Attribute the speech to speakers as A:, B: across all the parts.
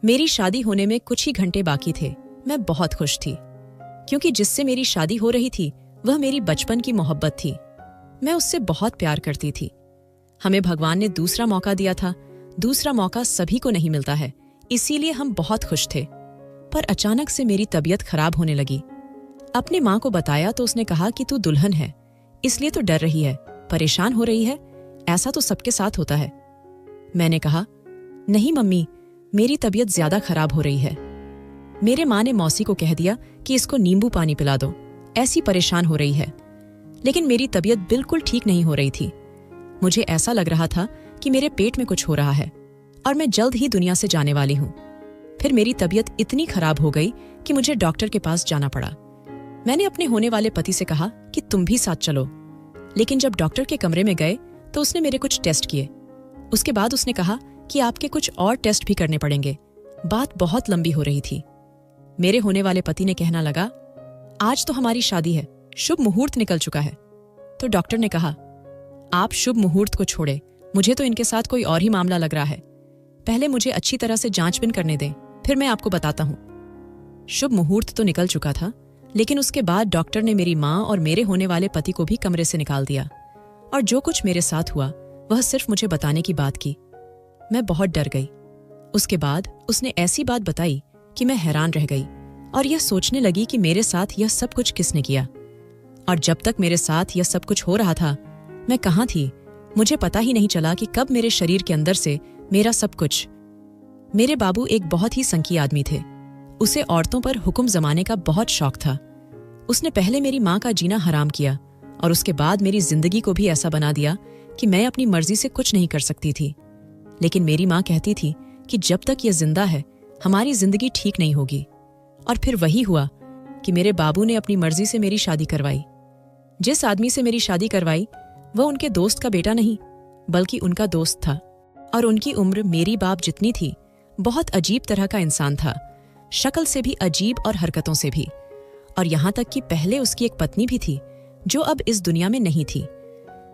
A: मेरी शादी होने में कुछ ही घंटे बाकी थे। मैं बहुत खुश थी क्योंकि जिससे मेरी शादी हो रही थी वह मेरी बचपन की मोहब्बत थी। मैं उससे बहुत प्यार करती थी। हमें भगवान ने दूसरा मौका दिया था। दूसरा मौका सभी को नहीं मिलता है, इसीलिए हम बहुत खुश थे। पर अचानक से मेरी तबीयत खराब होने लगी। अपनी माँ को बताया तो उसने कहा कि तू दुल्हन है, इसलिए तो डर रही है, परेशान हो रही है, ऐसा तो सबके साथ होता है। मैंने कहा, नहीं मम्मी, मेरी तबीयत ज्यादा खराब हो रही है। मेरे माँ ने मौसी को कह दिया कि इसको नींबू पानी पिला दो, ऐसी परेशान हो रही है। लेकिन मेरी तबीयत बिल्कुल ठीक नहीं हो रही थी। मुझे ऐसा लग रहा था कि मेरे पेट में कुछ हो रहा है और मैं जल्द ही दुनिया से जाने वाली हूँ। फिर मेरी तबीयत इतनी खराब हो गई कि मुझे डॉक्टर के पास जाना पड़ा। मैंने अपने होने वाले पति से कहा कि तुम भी साथ चलो। लेकिन जब डॉक्टर के कमरे में गए तो उसने मेरे कुछ टेस्ट किए। उसके बाद उसने कहा कि आपके कुछ और टेस्ट भी करने पड़ेंगे। बात बहुत लंबी हो रही थी। मेरे होने वाले पति ने कहना लगा, आज तो हमारी शादी है, शुभ मुहूर्त निकल चुका है। तो डॉक्टर ने कहा, आप शुभ मुहूर्त को छोड़े, मुझे तो इनके साथ कोई और ही मामला लग रहा है। पहले मुझे अच्छी तरह से जांचबीन करने दें, फिर मैं आपको बताता हूं। शुभ मुहूर्त तो निकल चुका था, लेकिन उसके बाद डॉक्टर ने मेरी माँ और मेरे होने वाले पति को भी कमरे से निकाल दिया और जो कुछ मेरे साथ हुआ वह सिर्फ मुझे बताने की बात की। मैं बहुत डर गई। उसके बाद उसने ऐसी बात बताई कि मैं हैरान रह गई और यह सोचने लगी कि मेरे साथ यह सब कुछ किसने किया। और जब तक मेरे साथ यह सब कुछ हो रहा था, मैं कहाँ थी, मुझे पता ही नहीं चला कि कब मेरे शरीर के अंदर से मेरा सब कुछ। मेरे बाबू एक बहुत ही संकी आदमी थे। उसे औरतों पर हुक्म जमाने का बहुत शौक था। उसने पहले मेरी माँ का जीना हराम किया और उसके बाद मेरी जिंदगी को भी ऐसा बना दिया कि मैं अपनी मर्जी से कुछ नहीं कर सकती थी। लेकिन मेरी माँ कहती थी कि जब तक यह जिंदा है हमारी जिंदगी ठीक नहीं होगी। और फिर वही हुआ कि मेरे बाबू ने अपनी मर्जी से मेरी शादी करवाई। जिस आदमी से मेरी शादी करवाई वह उनके दोस्त का बेटा नहीं बल्कि उनका दोस्त था और उनकी उम्र मेरी बाप जितनी थी। बहुत अजीब तरह का इंसान था, शक्ल से भी अजीब और हरकतों से भी। और यहाँ तक कि पहले उसकी एक पत्नी भी थी जो अब इस दुनिया में नहीं थी।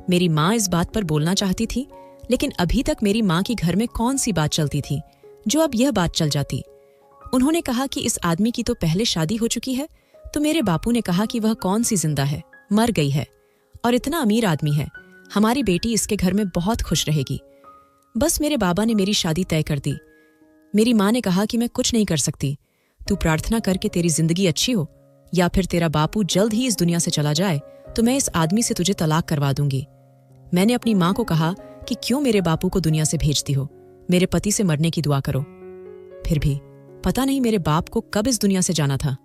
A: मेरी माँ इस बात पर बोलना चाहती थी, लेकिन अभी तक मेरी माँ की घर में कौन सी बात चलती थी जो अब यह बात चल जाती। उन्होंने कहा कि इस आदमी की तो पहले शादी हो चुकी है, तो मेरे बापू ने कहा कि वह कौन सी जिंदा है, मर गई है और इतना अमीर आदमी है, हमारी बेटी इसके घर में बहुत खुश रहेगी। बस मेरे बाबा ने मेरी शादी तय कर दी। मेरी माँ ने कहा कि मैं कुछ नहीं कर सकती, तू प्रार्थना करके तेरी जिंदगी अच्छी हो या फिर तेरा बापू जल्द ही इस दुनिया से चला जाए तो मैं इस आदमी से तुझे तलाक करवा दूंगी। मैंने अपनी माँ को कहा कि क्यों मेरे बापू को दुनिया से भेजती हो, मेरे पति से मरने की दुआ करो। फिर भी पता नहीं मेरे बाप को कब इस दुनिया से जाना था।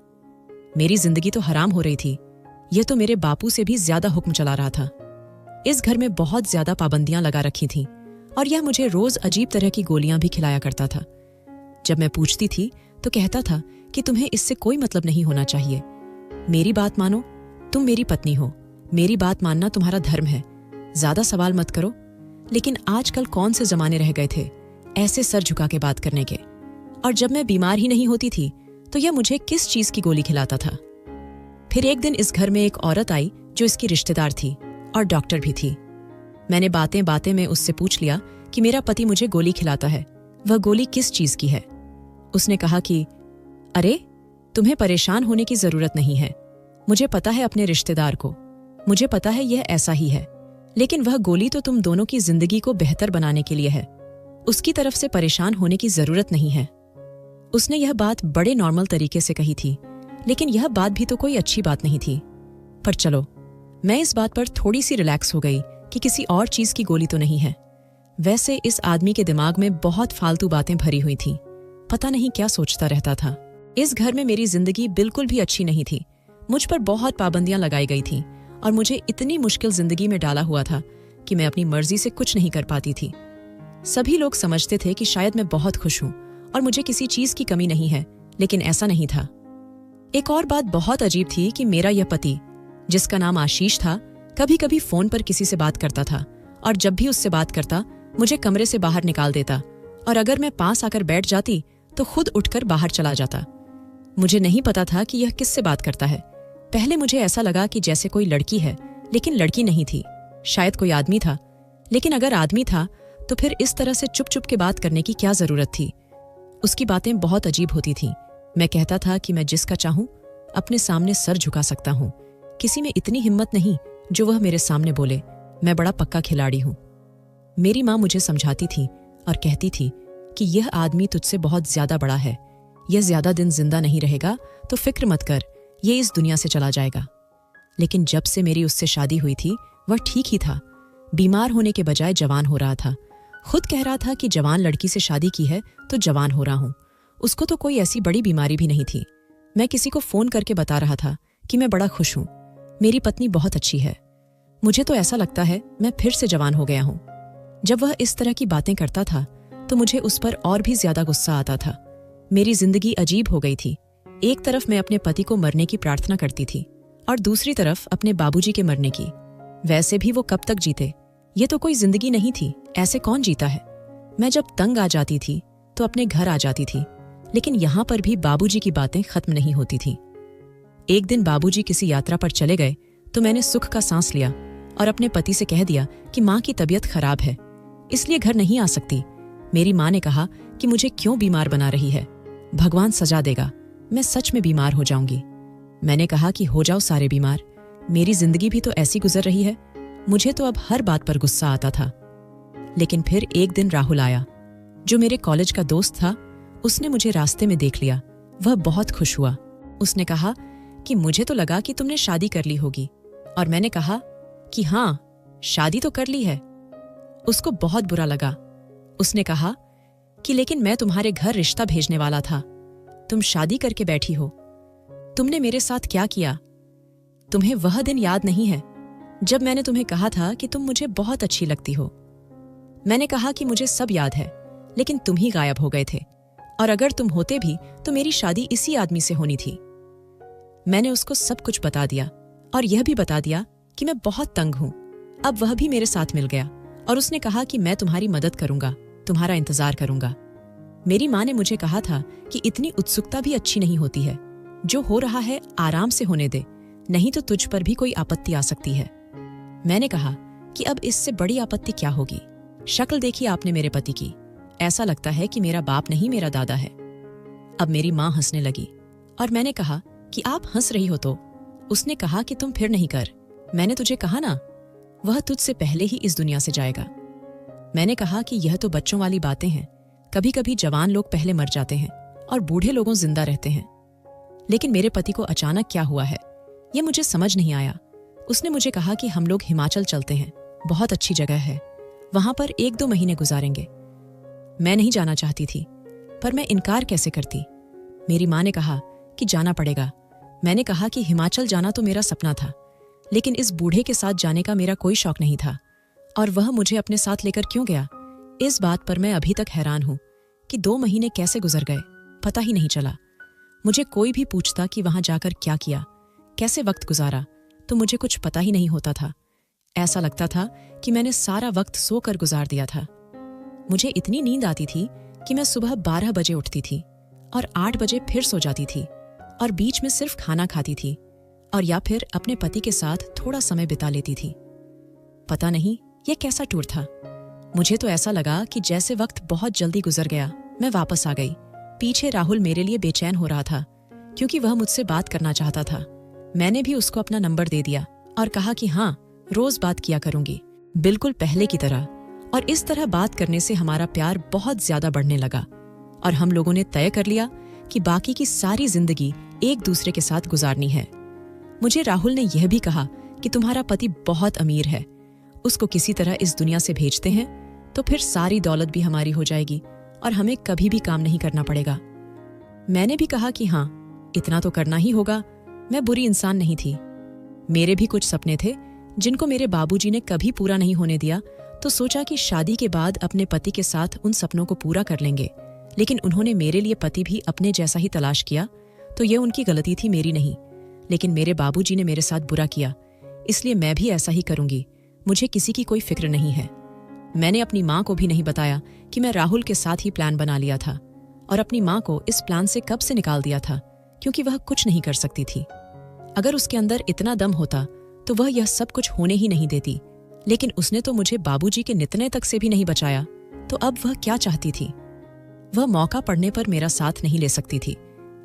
A: मेरी जिंदगी तो हराम हो रही थी, यह तो मेरे बापू से भी ज्यादा हुक्म चला रहा था। इस घर में बहुत ज्यादा पाबंदियां लगा रखी थीं और यह मुझे रोज अजीब तरह की गोलियां भी खिलाया करता था। जब मैं पूछती थी तो कहता था कि तुम्हें इससे कोई मतलब नहीं होना चाहिए, मेरी बात मानो, तुम मेरी पत्नी हो, मेरी बात मानना तुम्हारा धर्म है, ज्यादा सवाल मत करो। लेकिन आजकल कौन से जमाने रह गए थे ऐसे सर झुका के बात करने के। और जब मैं बीमार ही नहीं होती थी तो यह मुझे किस चीज की गोली खिलाता था। फिर एक दिन इस घर में एक औरत आई जो इसकी रिश्तेदार थी और डॉक्टर भी थी। मैंने बातें बातें में उससे पूछ लिया कि मेरा पति मुझे गोली खिलाता है, वह गोली किस चीज की है। उसने कहा कि अरे, तुम्हें परेशान होने की जरूरत नहीं है, मुझे पता है अपने रिश्तेदार को, मुझे पता है यह ऐसा ही है, लेकिन वह गोली तो तुम दोनों की जिंदगी को बेहतर बनाने के लिए है, उसकी तरफ से परेशान होने की जरूरत नहीं है। उसने यह बात बड़े नॉर्मल तरीके से कही थी, लेकिन यह बात भी तो कोई अच्छी बात नहीं थी। पर चलो, मैं इस बात पर थोड़ी सी रिलैक्स हो गई कि किसी और चीज की गोली तो नहीं है। वैसे इस आदमी के दिमाग में बहुत फालतू बातें भरी हुई थीं, पता नहीं क्या सोचता रहता था। इस घर में मेरी जिंदगी बिल्कुल भी अच्छी नहीं थी। मुझ पर बहुत पाबंदियां लगाई गई थीं और मुझे इतनी मुश्किल जिंदगी में डाला हुआ था कि मैं अपनी मर्जी से कुछ नहीं कर पाती थी। सभी लोग समझते थे कि शायद मैं बहुत खुश हूं और मुझे किसी चीज की कमी नहीं है, लेकिन ऐसा नहीं था। एक और बात बहुत अजीब थी कि मेरा यह पति, जिसका नाम आशीष था, कभी कभी फोन पर किसी से बात करता था और जब भी उससे बात करता मुझे कमरे से बाहर निकाल देता और अगर मैं पास आकर बैठ जाती तो खुद उठकर बाहर चला जाता। मुझे नहीं पता था कि यह किससे बात करता है। पहले मुझे ऐसा लगा कि जैसे कोई लड़की है, लेकिन लड़की नहीं थी, शायद कोई आदमी था। लेकिन अगर आदमी था तो फिर इस तरह से चुप चुप के बात करने की क्या जरूरत थी। उसकी बातें बहुत अजीब होती थीं। मैं कहता था कि मैं जिसका चाहूं अपने सामने सर झुका सकता हूं। किसी में इतनी हिम्मत नहीं जो वह मेरे सामने बोले मैं बड़ा पक्का खिलाड़ी हूं। मेरी माँ मुझे समझाती थी और कहती थी कि यह आदमी तुझसे बहुत ज्यादा बड़ा है, यह ज्यादा दिन जिंदा नहीं रहेगा, तो फिक्र मत कर, ये इस दुनिया से चला जाएगा। लेकिन जब से मेरी उससे शादी हुई थी वह ठीक ही था। बीमार होने के बजाय जवान हो रहा था। खुद कह रहा था कि जवान लड़की से शादी की है तो जवान हो रहा हूं। उसको तो कोई ऐसी बड़ी बीमारी भी नहीं थी। मैं किसी को फोन करके बता रहा था कि मैं बड़ा खुश हूं, मेरी पत्नी बहुत अच्छी है। मुझे तो ऐसा लगता है मैं फिर से जवान हो गया हूं। जब वह इस तरह की बातें करता था तो मुझे उस पर और भी ज्यादा गुस्सा आता था। मेरी जिंदगी अजीब हो गई थी। एक तरफ मैं अपने पति को मरने की प्रार्थना करती थी और दूसरी तरफ अपने बाबूजी के मरने की। वैसे भी वो कब तक जीते, ये तो कोई जिंदगी नहीं थी, ऐसे कौन जीता है। मैं जब तंग आ जाती थी तो अपने घर आ जाती थी, लेकिन यहां पर भी बाबूजी की बातें खत्म नहीं होती थी। एक दिन बाबूजी किसी यात्रा पर चले गए तो मैंने सुख का सांस लिया और अपने पति से कह दिया कि माँ की तबीयत खराब है, इसलिए घर नहीं आ सकती। मेरी माँ ने कहा कि मुझे क्यों बीमार बना रही है, भगवान सजा देगा, मैं सच में बीमार हो जाऊंगी। मैंने कहा कि हो जाओ सारे बीमार, मेरी जिंदगी भी तो ऐसी गुजर रही है। मुझे तो अब हर बात पर गुस्सा आता था। लेकिन फिर एक दिन राहुल आया, जो मेरे कॉलेज का दोस्त था। उसने मुझे रास्ते में देख लिया। वह बहुत खुश हुआ। उसने कहा कि मुझे तो लगा कि तुमने शादी कर ली होगी, और मैंने कहा कि हाँ, शादी तो कर ली है। उसको बहुत बुरा लगा। उसने कहा कि लेकिन मैं तुम्हारे घर रिश्ता भेजने वाला था, तुम शादी करके बैठी हो। तुमने मेरे साथ क्या किया? तुम्हें वह दिन याद नहीं है जब मैंने तुम्हें कहा था कि तुम मुझे बहुत अच्छी लगती हो? मैंने कहा कि मुझे सब याद है, लेकिन तुम ही गायब हो गए थे, और अगर तुम होते भी तो मेरी शादी इसी आदमी से होनी थी। मैंने उसको सब कुछ बता दिया और यह भी बता दिया कि मैं बहुत तंग हूं। अब वह भी मेरे साथ मिल गया और उसने कहा कि मैं तुम्हारी मदद करूंगा, तुम्हारा इंतजार करूंगा। मेरी माँ ने मुझे कहा था कि इतनी उत्सुकता भी अच्छी नहीं होती है, जो हो रहा है आराम से होने दे, नहीं तो तुझ पर भी कोई आपत्ति आ सकती है। मैंने कहा कि अब इससे बड़ी आपत्ति क्या होगी? शक्ल देखी आपने मेरे पति की, ऐसा लगता है कि मेरा बाप नहीं मेरा दादा है। अब मेरी माँ हंसने लगी और मैंने कहा कि आप हंस रही हो तो? उसने कहा कि तुम फिर नहीं कर, मैंने तुझे कहा ना, वह तुझसे पहले ही इस दुनिया से जाएगा। मैंने कहा कि यह तो बच्चों वाली बातें हैं, कभी कभी जवान लोग पहले मर जाते हैं और बूढ़े लोगों जिंदा रहते हैं। लेकिन मेरे पति को अचानक क्या हुआ है, यह मुझे समझ नहीं आया। उसने मुझे कहा कि हम लोग हिमाचल चलते हैं, बहुत अच्छी जगह है, वहां पर 1-2 महीने गुजारेंगे। मैं नहीं जाना चाहती थी, पर मैं इनकार कैसे करती। मेरी माँ ने कहा कि जाना पड़ेगा। मैंने कहा कि हिमाचल जाना तो मेरा सपना था, लेकिन इस बूढ़े के साथ जाने का मेरा कोई शौक नहीं था, और वह मुझे अपने साथ लेकर क्यों गया, इस बात पर मैं अभी तक हैरान हूं कि 2 महीने कैसे गुजर गए, पता ही नहीं चला। मुझे कोई भी पूछता कि वहां जाकर क्या किया, कैसे वक्त गुजारा, तो मुझे कुछ पता ही नहीं होता था। ऐसा लगता था कि मैंने सारा वक्त सोकर गुजार दिया था। मुझे इतनी नींद आती थी कि मैं सुबह 12 बजे उठती थी और 8 बजे फिर सो जाती थी, और बीच में सिर्फ खाना खाती थी और या फिर अपने पति के साथ थोड़ा समय बिता लेती थी। पता नहीं यह कैसा टूर था। मुझे तो ऐसा लगा कि जैसे वक्त बहुत जल्दी गुजर गया। मैं वापस आ गई। पीछे राहुल मेरे लिए बेचैन हो रहा था, क्योंकि वह मुझसे बात करना चाहता था। मैंने भी उसको अपना नंबर दे दिया और कहा कि हाँ, रोज बात किया करूंगी, बिल्कुल पहले की तरह। और इस तरह बात करने से हमारा प्यार बहुत ज्यादा बढ़ने लगा, और हम लोगों ने तय कर लिया कि बाकी की सारी जिंदगी एक दूसरे के साथ गुजारनी है। मुझे राहुल ने यह भी कहा कि तुम्हारा पति बहुत अमीर है, उसको किसी तरह इस दुनिया से भेजते हैं तो फिर सारी दौलत भी हमारी हो जाएगी और हमें कभी भी काम नहीं करना पड़ेगा। मैंने भी कहा कि हाँ, इतना तो करना ही होगा। मैं बुरी इंसान नहीं थी। मेरे भी कुछ सपने थे जिनको मेरे बाबूजी ने कभी पूरा नहीं होने दिया, तो सोचा कि शादी के बाद अपने पति के साथ उन सपनों को पूरा कर लेंगे। लेकिन उन्होंने मेरे लिए पति भी अपने जैसा ही तलाश किया, तो यह उनकी गलती थी, मेरी नहीं। लेकिन मेरे बाबूजी ने मेरे साथ बुरा किया, इसलिए मैं भी ऐसा ही करूंगी। मुझे किसी की कोई फिक्र नहीं है। मैंने अपनी माँ को भी नहीं बताया कि मैं राहुल के साथ ही प्लान बना लिया था, और अपनी माँ को इस प्लान से कब से निकाल दिया था, क्योंकि वह कुछ नहीं कर सकती थी। अगर उसके अंदर इतना दम होता तो वह यह सब कुछ होने ही नहीं देती। लेकिन उसने तो मुझे बाबूजी के नितने तक से भी नहीं बचाया, तो अब वह क्या चाहती थी? वह मौका पड़ने पर मेरा साथ नहीं ले सकती थी,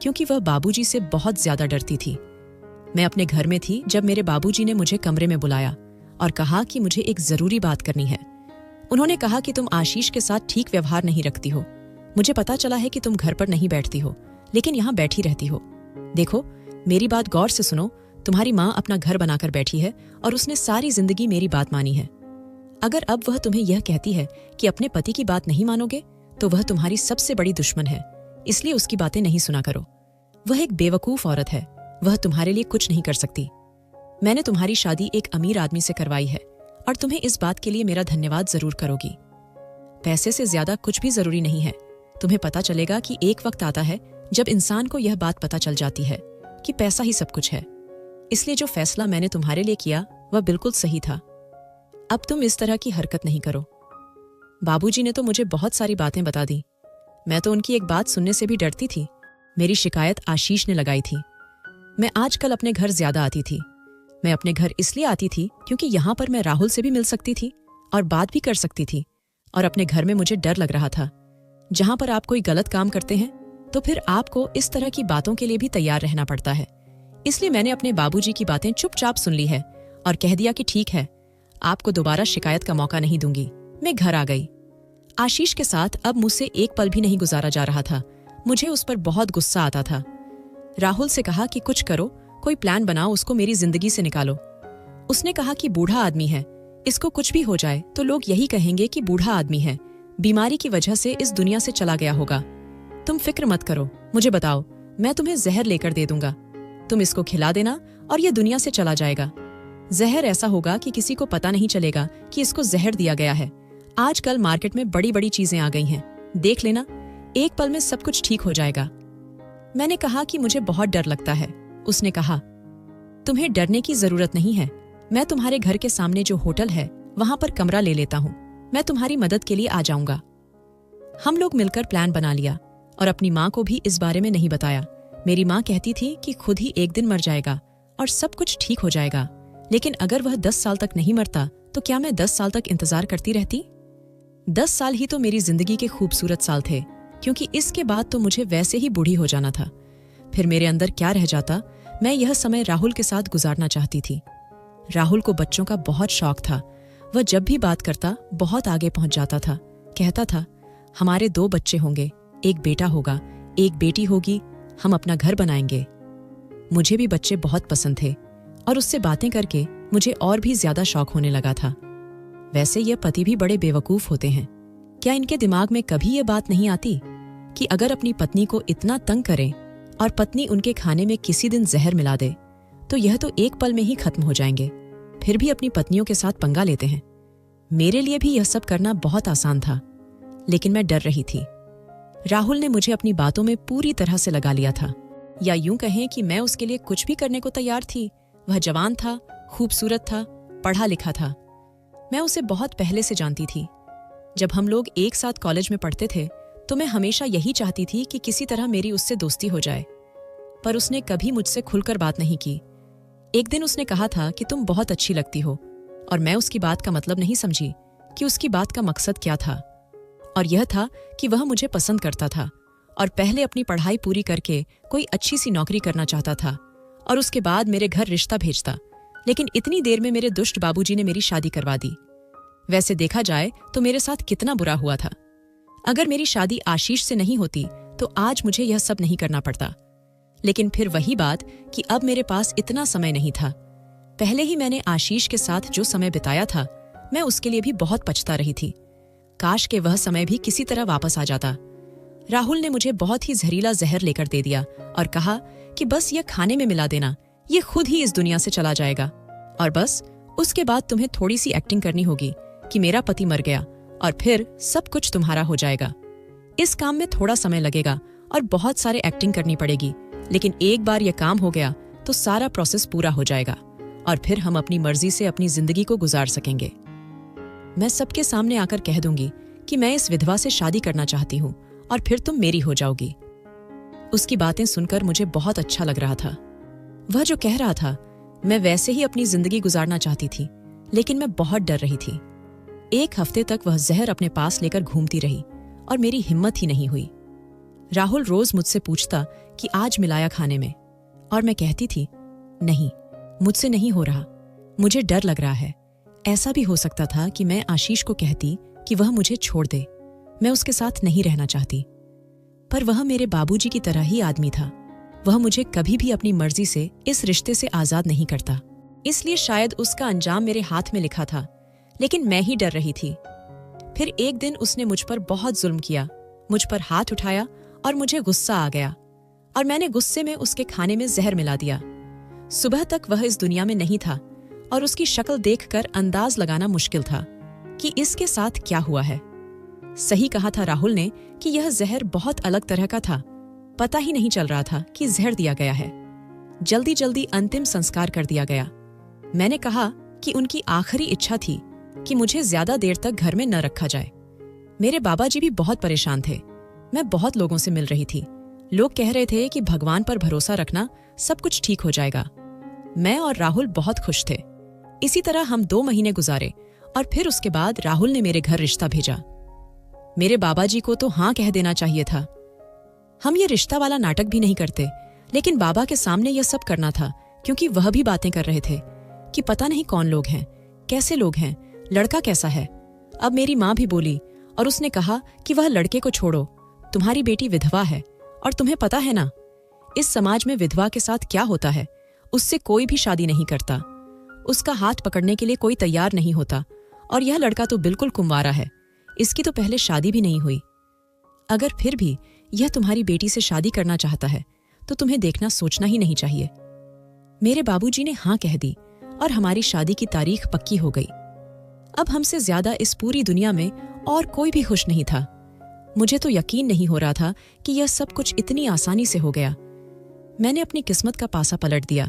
A: क्योंकि वह बाबूजी से बहुत ज्यादा डरती थी। मैं अपने घर में थी जब मेरे बाबूजी ने मुझे कमरे में बुलाया और कहा कि मुझे एक जरूरी बात करनी है। उन्होंने कहा कि तुम आशीष के साथ ठीक व्यवहार नहीं रखती हो। मुझे पता चला है कि तुम घर पर नहीं बैठती हो, लेकिन यहाँ बैठी रहती हो। देखो, मेरी बात गौर से सुनो। तुम्हारी माँ अपना घर बनाकर बैठी है और उसने सारी जिंदगी मेरी बात मानी है। अगर अब वह तुम्हें यह कहती है कि अपने पति की बात नहीं मानोगे, तो वह तुम्हारी सबसे बड़ी दुश्मन है, इसलिए उसकी बातें नहीं सुना करो। वह एक बेवकूफ औरत है, वह तुम्हारे लिए कुछ नहीं कर सकती। मैंने तुम्हारी शादी एक अमीर आदमी से करवाई है और तुम्हें इस बात के लिए मेरा धन्यवाद जरूर करोगी। पैसे से ज्यादा कुछ भी जरूरी नहीं है। तुम्हें पता चलेगा कि एक वक्त आता है जब इंसान को यह बात पता चल जाती है कि पैसा ही सब कुछ है। इसलिए जो फैसला मैंने तुम्हारे लिए किया वह बिल्कुल सही था। अब तुम इस तरह की हरकत नहीं करो। बाबूजी ने तो मुझे बहुत सारी बातें बता दी। मैं तो उनकी एक बात सुनने से भी डरती थी। मेरी शिकायत आशीष ने लगाई थी। मैं आजकल अपने घर ज्यादा आती थी। मैं अपने घर इसलिए आती थी क्योंकि यहाँ पर मैं राहुल से भी मिल सकती थी और बात भी कर सकती थी, और अपने घर में मुझे डर लग रहा था। जहां पर आप कोई गलत काम करते हैं तो फिर आपको इस तरह की बातों के लिए भी तैयार रहना पड़ता है। इसलिए मैंने अपने बाबूजी की बातें चुपचाप सुन ली है और कह दिया कि ठीक है, आपको दोबारा शिकायत का मौका नहीं दूंगी। मैं घर आ गई। आशीष के साथ अब मुझसे एक पल भी नहीं गुजारा जा रहा था। मुझे उस पर बहुत गुस्सा आता था। राहुल से कहा कि कुछ करो, कोई प्लान बनाओ, उसको मेरी जिंदगी से निकालो। उसने कहा कि बूढ़ा आदमी है, इसको कुछ भी हो जाए तो लोग यही कहेंगे कि बूढ़ा आदमी है, बीमारी की वजह से इस दुनिया से चला गया होगा। तुम फिक्र मत करो, मुझे बताओ, मैं तुम्हें जहर लेकर दे दूंगा। तुम इसको खिला देना और ये दुनिया से चला जाएगा। जहर ऐसा होगा कि किसी को पता नहीं चलेगा कि इसको जहर दिया गया है। आजकल मार्केट में बड़ी बड़ी चीजें आ गई हैं, देख लेना, एक पल में सब कुछ ठीक हो जाएगा। मैंने कहा कि मुझे बहुत डर लगता है। उसने कहा, तुम्हें डरने की जरूरत नहीं है। मैं तुम्हारे घर के सामने जो होटल है वहां पर कमरा ले लेता हूँ। मैं तुम्हारी मदद के लिए आ जाऊंगा। हम लोग मिलकर प्लान बना लिया और अपनी माँ को भी इस बारे में नहीं बताया। मेरी माँ कहती थी कि खुद ही एक दिन मर जाएगा और सब कुछ ठीक हो जाएगा, लेकिन अगर वह 10 साल तक नहीं मरता तो क्या मैं 10 साल तक इंतजार करती रहती? 10 साल ही तो मेरी जिंदगी के खूबसूरत साल थे, क्योंकि इसके बाद तो मुझे वैसे ही बूढ़ी हो जाना था। फिर मेरे अंदर क्या रह जाता? मैं यह समय राहुल के साथ गुजारना चाहती थी। राहुल को बच्चों का बहुत शौक था। वह जब भी बात करता बहुत आगे पहुंच जाता था। कहता था, हमारे 2 बच्चे होंगे, एक बेटा होगा, एक बेटी होगी, हम अपना घर बनाएंगे। मुझे भी बच्चे बहुत पसंद थे और उससे बातें करके मुझे और भी ज्यादा शौक होने लगा था। वैसे ये पति भी बड़े बेवकूफ होते हैं। क्या इनके दिमाग में कभी ये बात नहीं आती कि अगर अपनी पत्नी को इतना तंग करें और पत्नी उनके खाने में किसी दिन जहर मिला दे तो यह तो एक पल में ही खत्म हो जाएंगे, फिर भी अपनी पत्नियों के साथ पंगा लेते हैं। मेरे लिए भी यह सब करना बहुत आसान था, लेकिन मैं डर रही थी। राहुल ने मुझे अपनी बातों में पूरी तरह से लगा लिया था, या यूं कहें कि मैं उसके लिए कुछ भी करने को तैयार थी। वह जवान था, खूबसूरत था, पढ़ा लिखा था। मैं उसे बहुत पहले से जानती थी। जब हम लोग एक साथ कॉलेज में पढ़ते थे तो मैं हमेशा यही चाहती थी कि किसी तरह मेरी उससे दोस्ती हो जाए, पर उसने कभी मुझसे खुलकर बात नहीं की। एक दिन उसने कहा था कि तुम बहुत अच्छी लगती हो, और मैं उसकी बात का मतलब नहीं समझी कि उसकी बात का मकसद क्या था। और यह था कि वह मुझे पसंद करता था और पहले अपनी पढ़ाई पूरी करके कोई अच्छी सी नौकरी करना चाहता था और उसके बाद मेरे घर रिश्ता भेजता। लेकिन इतनी देर में मेरे दुष्ट बाबूजी ने मेरी शादी करवा दी। वैसे देखा जाए तो मेरे साथ कितना बुरा हुआ था। अगर मेरी शादी आशीष से नहीं होती तो आज मुझे यह सब नहीं करना पड़ता। लेकिन फिर वही बात कि अब मेरे पास इतना समय नहीं था। पहले ही मैंने आशीष के साथ जो समय बिताया था, मैं उसके लिए भी बहुत पछता रही थी। काश के वह समय भी किसी तरह वापस आ जाता। राहुल ने मुझे बहुत ही जहरीला जहर लेकर दे दिया और कहा कि बस यह खाने में मिला देना, ये खुद ही इस दुनिया से चला जाएगा, और बस उसके बाद तुम्हें थोड़ी सी एक्टिंग करनी होगी कि मेरा पति मर गया और फिर सब कुछ तुम्हारा हो जाएगा। इस काम में थोड़ा समय लगेगा और बहुत सारे एक्टिंग करनी पड़ेगी, लेकिन एक बार यह काम हो गया तो सारा प्रोसेस पूरा हो जाएगा और फिर हम अपनी मर्जी से अपनी जिंदगी को गुजार सकेंगे। मैं सबके सामने आकर कह दूंगी कि मैं इस विधवा से शादी करना चाहती हूँ और फिर तुम मेरी हो जाओगी। उसकी बातें सुनकर मुझे बहुत अच्छा लग रहा था। वह जो कह रहा था, मैं वैसे ही अपनी जिंदगी गुजारना चाहती थी, लेकिन मैं बहुत डर रही थी। 1 हफ्ते तक वह जहर अपने पास लेकर घूमती रही और मेरी हिम्मत ही नहीं हुई। राहुल रोज मुझसे पूछता कि आज मिलाया खाने में, और मैं कहती थी नहीं, मुझसे नहीं हो रहा, मुझे डर लग रहा है। ऐसा भी हो सकता था कि मैं आशीष को कहती कि वह मुझे छोड़ दे, मैं उसके साथ नहीं रहना चाहती। पर वह मेरे बाबूजी की तरह ही आदमी था, वह मुझे कभी भी अपनी मर्जी से इस रिश्ते से आजाद नहीं करता। इसलिए शायद उसका अंजाम मेरे हाथ में लिखा था, लेकिन मैं ही डर रही थी। फिर एक दिन उसने मुझ पर बहुत जुल्म किया, मुझ पर हाथ उठाया और मुझे गुस्सा आ गया, और मैंने गुस्से में उसके खाने में जहर मिला दिया। सुबह तक वह इस दुनिया में नहीं था और उसकी शक्ल देखकर अंदाज लगाना मुश्किल था कि इसके साथ क्या हुआ है। सही कहा था राहुल ने कि यह जहर बहुत अलग तरह का था, पता ही नहीं चल रहा था कि जहर दिया गया है। जल्दी जल्दी अंतिम संस्कार कर दिया गया। मैंने कहा कि उनकी आखिरी इच्छा थी कि मुझे ज्यादा देर तक घर में न रखा जाए। मेरे बाबाजी भी बहुत परेशान थे। मैं बहुत लोगों से मिल रही थी, लोग कह रहे थे कि भगवान पर भरोसा रखना, सब कुछ ठीक हो जाएगा। मैं और राहुल बहुत खुश थे। इसी तरह हम 2 महीने गुजारे और फिर उसके बाद राहुल ने मेरे घर रिश्ता भेजा। मेरे बाबाजी को तो हाँ कह देना चाहिए था। हम ये रिश्ता वाला नाटक भी नहीं करते, लेकिन बाबा के सामने यह सब करना था क्योंकि वह भी बातें कर रहे थे कि पता नहीं कौन लोग हैं, कैसे लोग हैं, लड़का कैसा है। अब मेरी माँ भी बोली और उसने कहा कि वह लड़के को छोड़ो, तुम्हारी बेटी विधवा है और तुम्हें पता है ना, इस समाज में विधवा के साथ क्या होता है, उससे कोई भी शादी नहीं करता, उसका हाथ पकड़ने के लिए कोई तैयार नहीं होता, और यह लड़का तो बिल्कुल कुंवारा है, इसकी तो पहले शादी भी नहीं हुई। अगर फिर भी यह तुम्हारी बेटी से शादी करना चाहता है तो तुम्हें देखना सोचना ही नहीं चाहिए। मेरे बाबूजी ने हाँ कह दी और हमारी शादी की तारीख पक्की हो गई। अब हमसे ज्यादा इस पूरी दुनिया में और कोई भी खुश नहीं था। मुझे तो यकीन नहीं हो रहा था कि यह सब कुछ इतनी आसानी से हो गया। मैंने अपनी किस्मत का पासा पलट दिया।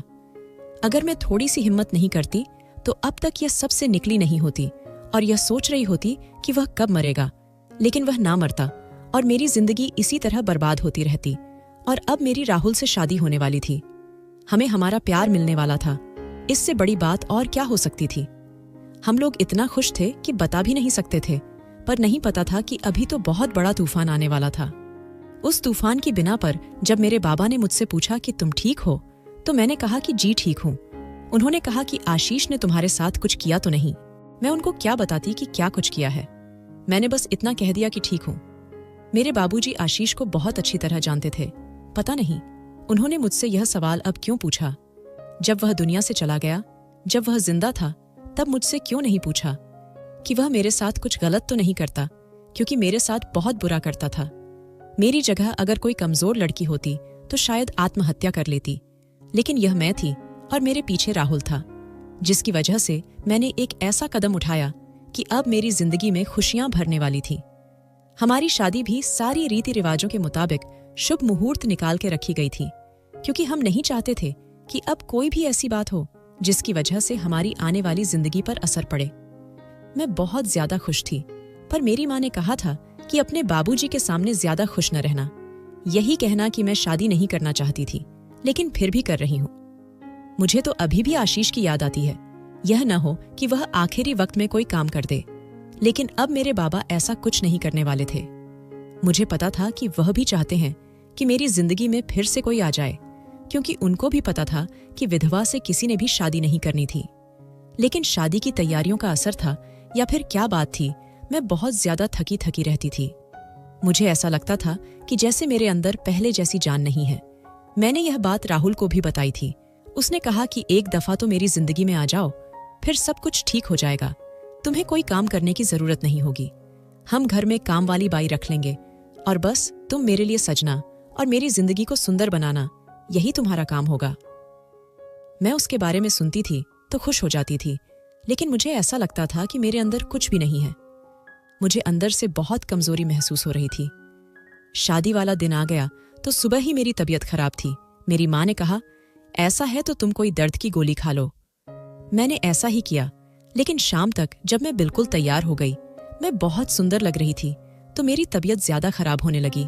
A: अगर मैं थोड़ी सी हिम्मत नहीं करती तो अब तक यह सबसे निकली नहीं होती और यह सोच रही होती कि वह कब मरेगा, लेकिन वह ना मरता और मेरी जिंदगी इसी तरह बर्बाद होती रहती। और अब मेरी राहुल से शादी होने वाली थी, हमें हमारा प्यार मिलने वाला था। इससे बड़ी बात और क्या हो सकती थी। हम लोग इतना खुश थे कि बता भी नहीं सकते थे, पर नहीं पता था कि अभी तो बहुत बड़ा तूफान आने वाला था। उस तूफान की बिना पर जब मेरे बाबा ने मुझसे पूछा कि तुम ठीक हो, तो मैंने कहा कि जी ठीक हूँ। उन्होंने कहा कि आशीष ने तुम्हारे साथ कुछ किया तो नहीं। मैं उनको क्या बताती कि क्या कुछ किया है, मैंने बस इतना कह दिया कि ठीक हूँ। मेरे बाबूजी आशीष को बहुत अच्छी तरह जानते थे। पता नहीं उन्होंने मुझसे यह सवाल अब क्यों पूछा। जब वह दुनिया से चला गया, जब वह जिंदा था, तब मुझसे क्यों नहीं पूछा कि वह मेरे साथ कुछ गलत तो नहीं करता, क्योंकि मेरे साथ बहुत बुरा करता था। मेरी जगह अगर कोई कमजोर लड़की होती तो शायद आत्महत्या कर लेती, लेकिन यह मैं थी और मेरे पीछे राहुल था, जिसकी वजह से मैंने एक ऐसा कदम उठाया कि अब मेरी जिंदगी में खुशियां भरने वाली थी। हमारी शादी भी सारी रीति रिवाजों के मुताबिक शुभ मुहूर्त निकाल के रखी गई थी, क्योंकि हम नहीं चाहते थे कि अब कोई भी ऐसी बात हो जिसकी वजह से हमारी आने वाली जिंदगी पर असर पड़े। मैं बहुत ज्यादा खुश थी, पर मेरी माँ ने कहा था कि अपने बाबूजी के सामने ज्यादा खुश न रहना, यही कहना कि मैं शादी नहीं करना चाहती थी, लेकिन फिर भी कर रही हूँ। मुझे तो अभी भी आशीष की याद आती है। यह न हो कि वह आखिरी वक्त में कोई काम कर दे, लेकिन अब मेरे बाबा ऐसा कुछ नहीं करने वाले थे। मुझे पता था कि वह भी चाहते हैं कि मेरी जिंदगी में फिर से कोई आ जाए, क्योंकि उनको भी पता था कि विधवा से किसी ने भी शादी नहीं करनी थी। लेकिन शादी की तैयारियों का असर था या फिर क्या बात थी, मैं बहुत ज्यादा थकी थकी रहती थी। मुझे ऐसा लगता था कि जैसे मेरे अंदर पहले जैसी जान नहीं है। मैंने यह बात राहुल को भी बताई थी। उसने कहा कि एक दफा तो मेरी जिंदगी में आ जाओ, फिर सब कुछ ठीक हो जाएगा, तुम्हें कोई काम करने की जरूरत नहीं होगी, हम घर में काम वाली बाई रख लेंगे और बस तुम मेरे लिए सजना और मेरी जिंदगी को सुंदर बनाना, यही तुम्हारा काम होगा। मैं उसके बारे में सुनती थी तो खुश हो जाती थी, लेकिन मुझे ऐसा लगता था कि मेरे अंदर कुछ भी नहीं है। मुझे अंदर से बहुत कमजोरी महसूस हो रही थी। शादी वाला दिन आ गया तो सुबह ही मेरी तबीयत खराब थी। मेरी माँ ने कहा, ऐसा है तो तुम कोई दर्द की गोली खा लो। मैंने ऐसा ही किया, लेकिन शाम तक जब मैं बिल्कुल तैयार हो गई, मैं बहुत सुंदर लग रही थी, तो मेरी तबीयत ज्यादा खराब होने लगी।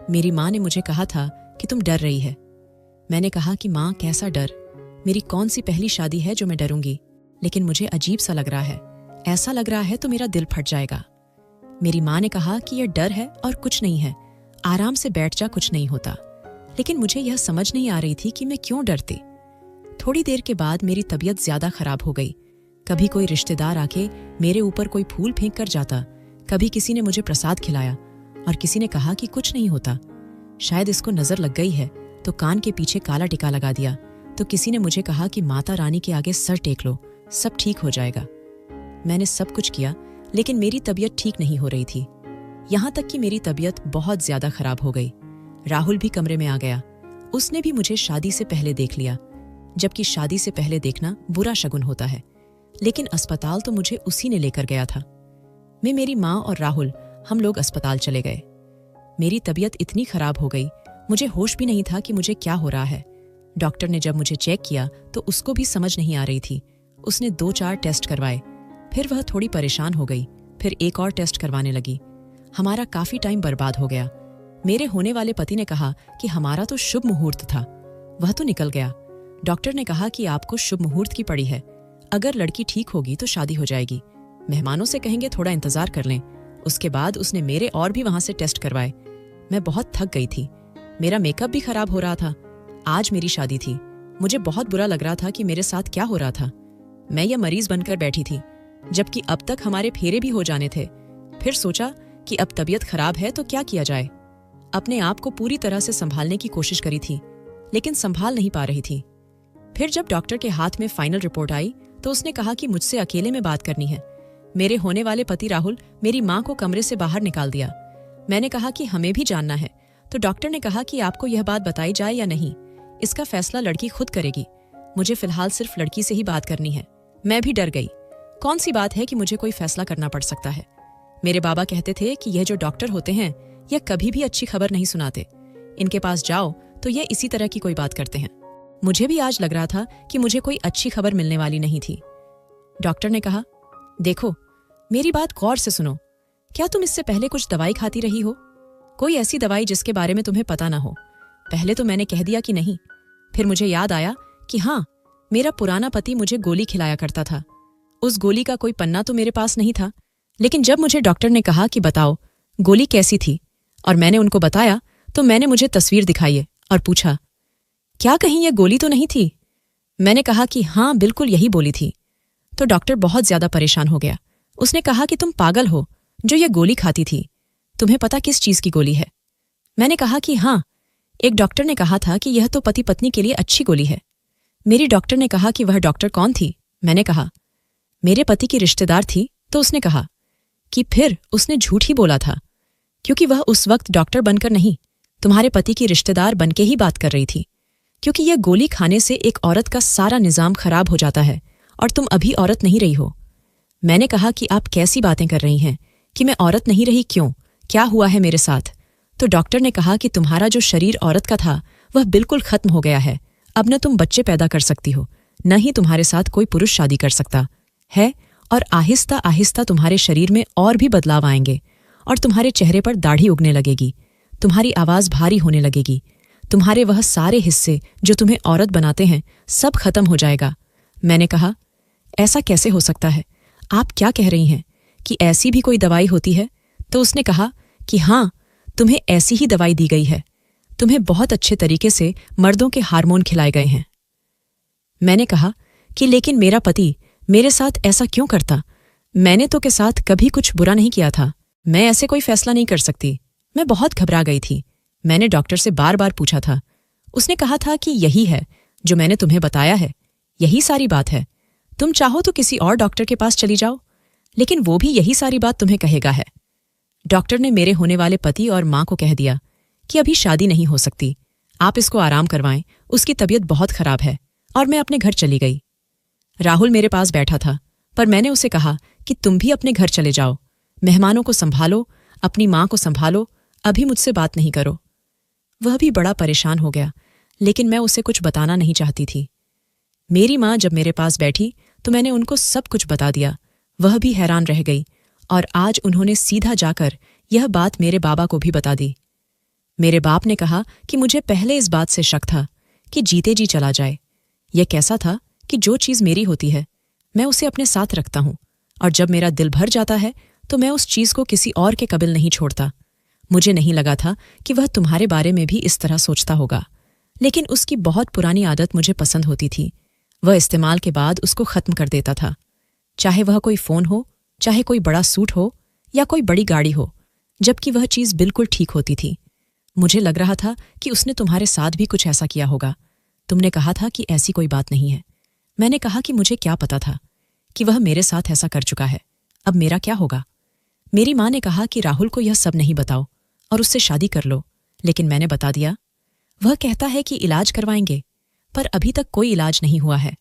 A: मेरी माँ ने मुझे कहा था कि तुम डर रही है। मैंने कहा कि माँ, कैसा डर, मेरी कौन सी पहली शादी है जो मैं डरूंगी, लेकिन मुझे अजीब सा लग रहा है, ऐसा लग रहा है तो मेरा दिल फट जाएगा। मेरी माँ ने कहा कि यह डर है और कुछ नहीं है, आराम से बैठ जा, कुछ नहीं होता। लेकिन मुझे यह समझ नहीं आ रही थी कि मैं क्यों डरती। थोड़ी देर के बाद मेरी तबीयत ज्यादा खराब हो गई। कभी कोई रिश्तेदार आके मेरे ऊपर कोई फूल फेंक कर जाता, कभी किसी ने मुझे प्रसाद खिलाया और किसी ने कहा कि कुछ नहीं होता, शायद इसको नजर लग गई है, तो कान के पीछे काला टिका लगा दिया। तो किसी ने मुझे कहा कि माता रानी के आगे सर टेक लो, सब ठीक हो जाएगा। मैंने सब कुछ किया, लेकिन मेरी तबीयत ठीक नहीं हो रही थी। यहां तक कि मेरी तबीयत बहुत ज्यादा खराब हो गई। राहुल भी कमरे में आ गया। उसने भी मुझे शादी से पहले देख लिया, जबकि शादी से पहले देखना बुरा शगुन होता है। लेकिन अस्पताल तो मुझे उसी ने लेकर गया था। मैं, मेरी माँ और राहुल, हम लोग अस्पताल चले गए। मेरी तबीयत इतनी खराब हो गई, मुझे होश भी नहीं था कि मुझे क्या हो रहा है। डॉक्टर ने जब मुझे चेक किया तो उसको भी समझ नहीं आ रही थी। उसने 2-4 टेस्ट करवाए, फिर वह थोड़ी परेशान हो गई, फिर एक और टेस्ट करवाने लगी। हमारा काफी टाइम बर्बाद हो गया। मेरे होने वाले पति ने कहा कि हमारा तो शुभ मुहूर्त था, वह तो निकल गया। डॉक्टर ने कहा कि आपको शुभ मुहूर्त की पड़ी है, अगर लड़की ठीक होगी तो शादी हो जाएगी। मेहमानों से कहेंगे थोड़ा इंतजार कर लें। उसके बाद उसने मेरे और भी वहां से टेस्ट करवाए। मैं बहुत थक गई थी, मेरा मेकअप भी खराब हो रहा था। आज मेरी शादी थी, मुझे बहुत बुरा लग रहा था कि मेरे साथ क्या हो रहा था। मैं यह मरीज बनकर बैठी थी, जबकि अब तक हमारे फेरे भी हो जाने थे। फिर सोचा कि अब तबीयत खराब है तो क्या किया जाए। अपने आप को पूरी तरह से संभालने की कोशिश करी थी, लेकिन संभाल नहीं पा रही थी। फिर जब डॉक्टर के हाथ में फाइनल रिपोर्ट आई तो उसने कहा कि मुझसे अकेले में बात करनी है। मेरे होने वाले पति राहुल मेरी माँ को कमरे से बाहर निकाल दिया। मैंने कहा कि हमें भी जानना है, तो डॉक्टर ने कहा कि आपको यह बात बताई जाए या नहीं, इसका फैसला लड़की खुद करेगी। मुझे फिलहाल सिर्फ लड़की से ही बात करनी है। मैं भी डर गई। कौन सी बात है कि मुझे कोई फैसला करना पड़ सकता है। मेरे बाबा कहते थे कि यह जो डॉक्टर होते हैं यह कभी भी अच्छी खबर नहीं सुनाते, इनके पास जाओ तो यह इसी तरह की कोई बात करते हैं। मुझे भी आज लग रहा था कि मुझे कोई अच्छी खबर मिलने वाली नहीं थी। डॉक्टर ने कहा, देखो मेरी बात गौर से सुनो, क्या तुम इससे पहले कुछ दवाई खाती रही हो? कोई ऐसी दवाई जिसके बारे में तुम्हें पता ना हो? पहले तो मैंने कह दिया कि नहीं, फिर मुझे याद आया कि हाँ, मेरा पुराना पति मुझे गोली खिलाया करता था। उस गोली का कोई पन्ना तो मेरे पास नहीं था, लेकिन जब मुझे डॉक्टर ने कहा कि बताओ गोली कैसी थी और मैंने उनको बताया, तो मैंने मुझे तस्वीर दिखाई और पूछा, क्या कहीं यह गोली तो नहीं थी? मैंने कहा कि हाँ, बिल्कुल यही गोली थी। तो डॉक्टर बहुत ज्यादा परेशान हो गया। उसने कहा कि तुम पागल हो जो यह गोली खाती थी, तुम्हें पता किस चीज की गोली है? मैंने कहा कि हाँ, एक डॉक्टर ने कहा था कि यह तो पति पत्नी के लिए अच्छी गोली है। मेरी डॉक्टर ने कहा कि वह डॉक्टर कौन थी? मैंने कहा मेरे पति की रिश्तेदार थी। तो उसने कहा कि फिर उसने झूठ ही बोला था, क्योंकि वह उस वक्त डॉक्टर बनकर नहीं, तुम्हारे पति की रिश्तेदार बनके ही बात कर रही थी। क्योंकि यह गोली खाने से एक औरत का सारा निजाम खराब हो जाता है और तुम अभी औरत नहीं रही हो। मैंने कहा कि आप कैसी बातें कर रही हैं कि मैं औरत नहीं रही, क्यों, क्या हुआ है मेरे साथ? तो डॉक्टर ने कहा कि तुम्हारा जो शरीर औरत का था वह बिल्कुल खत्म हो गया है। अब न तुम बच्चे पैदा कर सकती हो, न ही तुम्हारे साथ कोई पुरुष शादी कर सकता है, और आहिस्ता आहिस्ता तुम्हारे शरीर में और भी बदलाव आएंगे और तुम्हारे चेहरे पर दाढ़ी उगने लगेगी, तुम्हारी आवाज भारी होने लगेगी, तुम्हारे वह सारे हिस्से जो तुम्हें औरत बनाते हैं सब खत्म हो जाएगा। मैंने कहा ऐसा कैसे हो सकता है, आप क्या कह रही हैं कि ऐसी भी कोई दवाई होती है? तो उसने कहा कि हाँ, तुम्हें ऐसी ही दवाई दी गई है, तुम्हें बहुत अच्छे तरीके से मर्दों के हार्मोन खिलाए गए हैं। मैंने कहा कि लेकिन मेरा पति मेरे साथ ऐसा क्यों करता? मैंने तो के साथ कभी कुछ बुरा नहीं किया था, मैं ऐसे कोई फैसला नहीं कर सकती। मैं बहुत घबरा गई थी। मैंने डॉक्टर से बार बार पूछा था। उसने कहा था कि यही है जो मैंने तुम्हें बताया है, यही सारी बात है। तुम चाहो तो किसी और डॉक्टर के पास चली जाओ, लेकिन वो भी यही सारी बात तुम्हें कहेगा है। डॉक्टर ने मेरे होने वाले पति और माँ को कह दिया कि अभी शादी नहीं हो सकती, आप इसको आराम करवाएं, उसकी तबीयत बहुत खराब है, और मैं अपने घर चली गई। राहुल मेरे पास बैठा था, पर मैंने उसे कहा कि तुम भी अपने घर चले जाओ, मेहमानों को संभालो, अपनी माँ को संभालो, अभी मुझसे बात नहीं करो। वह भी बड़ा परेशान हो गया, लेकिन मैं उसे कुछ बताना नहीं चाहती थी। मेरी माँ जब मेरे पास बैठी तो मैंने उनको सब कुछ बता दिया। वह भी हैरान रह गई, और आज उन्होंने सीधा जाकर यह बात मेरे बाबा को भी बता दी। मेरे बाप ने कहा कि मुझे पहले इस बात से शक था कि जीते जी चला जाए। यह कैसा था कि जो चीज़ मेरी होती है मैं उसे अपने साथ रखता हूँ, और जब मेरा दिल भर जाता है तो मैं उस चीज़ को किसी और के कबिल नहीं छोड़ता। मुझे नहीं लगा था कि वह तुम्हारे बारे में भी इस तरह सोचता होगा, लेकिन उसकी बहुत पुरानी आदत मुझे पसंद होती थी। वह इस्तेमाल के बाद उसको खत्म कर देता था, चाहे वह कोई फ़ोन हो, चाहे कोई बड़ा सूट हो या कोई बड़ी गाड़ी हो, जबकि वह चीज़ बिल्कुल ठीक होती थी। मुझे लग रहा था कि उसने तुम्हारे साथ भी कुछ ऐसा किया होगा। तुमने कहा था कि ऐसी कोई बात नहीं है। मैंने कहा कि मुझे क्या पता था कि वह मेरे साथ ऐसा कर चुका है। अब मेरा क्या होगा? मेरी माँ ने कहा कि राहुल को यह सब नहीं बताओ और उससे शादी कर लो, लेकिन मैंने बता दिया। वह कहता है कि इलाज करवाएंगे, पर अभी तक कोई इलाज नहीं हुआ है।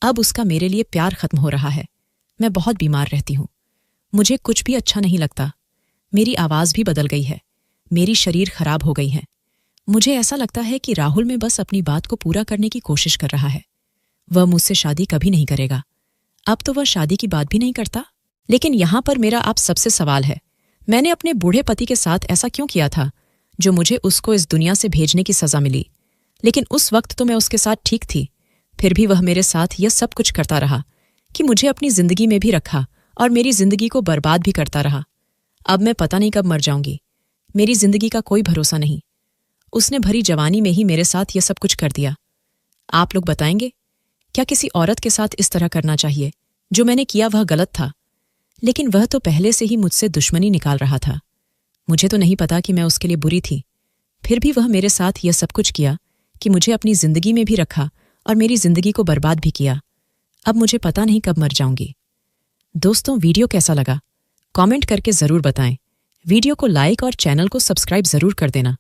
A: अब उसका मेरे लिए प्यार खत्म हो रहा है। मैं बहुत बीमार रहती हूँ। मुझे कुछ भी अच्छा नहीं लगता। मेरी आवाज़ भी बदल गई है। मेरी शरीर खराब हो गई है। मुझे ऐसा लगता है कि राहुल में बस अपनी बात को पूरा करने की कोशिश कर रहा है। वह मुझसे शादी कभी नहीं करेगा। अब तो वह शादी की बात भी नहीं करता। लेकिन यहाँ पर मेरा आप सबसे सवाल है, मैंने अपने बूढ़े पति के साथ ऐसा क्यों किया था जो मुझे उसको इस दुनिया से भेजने की सज़ा मिली? लेकिन उस वक्त तो मैं उसके साथ ठीक थी। फिर भी वह मेरे साथ यह सब कुछ करता रहा कि मुझे अपनी ज़िंदगी में भी रखा और मेरी ज़िंदगी को बर्बाद भी करता रहा। अब मैं पता नहीं कब मर जाऊंगी। मेरी ज़िंदगी का कोई भरोसा नहीं। उसने भरी जवानी में ही मेरे साथ यह सब कुछ कर दिया। आप लोग बताएंगे, क्या किसी औरत के साथ इस तरह करना चाहिए? जो मैंने किया वह गलत था, लेकिन वह तो पहले से ही मुझसे दुश्मनी निकाल रहा था। मुझे तो नहीं पता कि मैं उसके लिए बुरी थी। फिर भी वह मेरे साथ यह सब कुछ किया कि मुझे अपनी ज़िंदगी में भी रखा और मेरी ज़िंदगी को बर्बाद भी किया। अब मुझे पता नहीं कब मर जाऊंगी। दोस्तों, वीडियो कैसा लगा? कमेंट करके ज़रूर बताएं। वीडियो को लाइक और चैनल को सब्सक्राइब ज़रूर कर देना।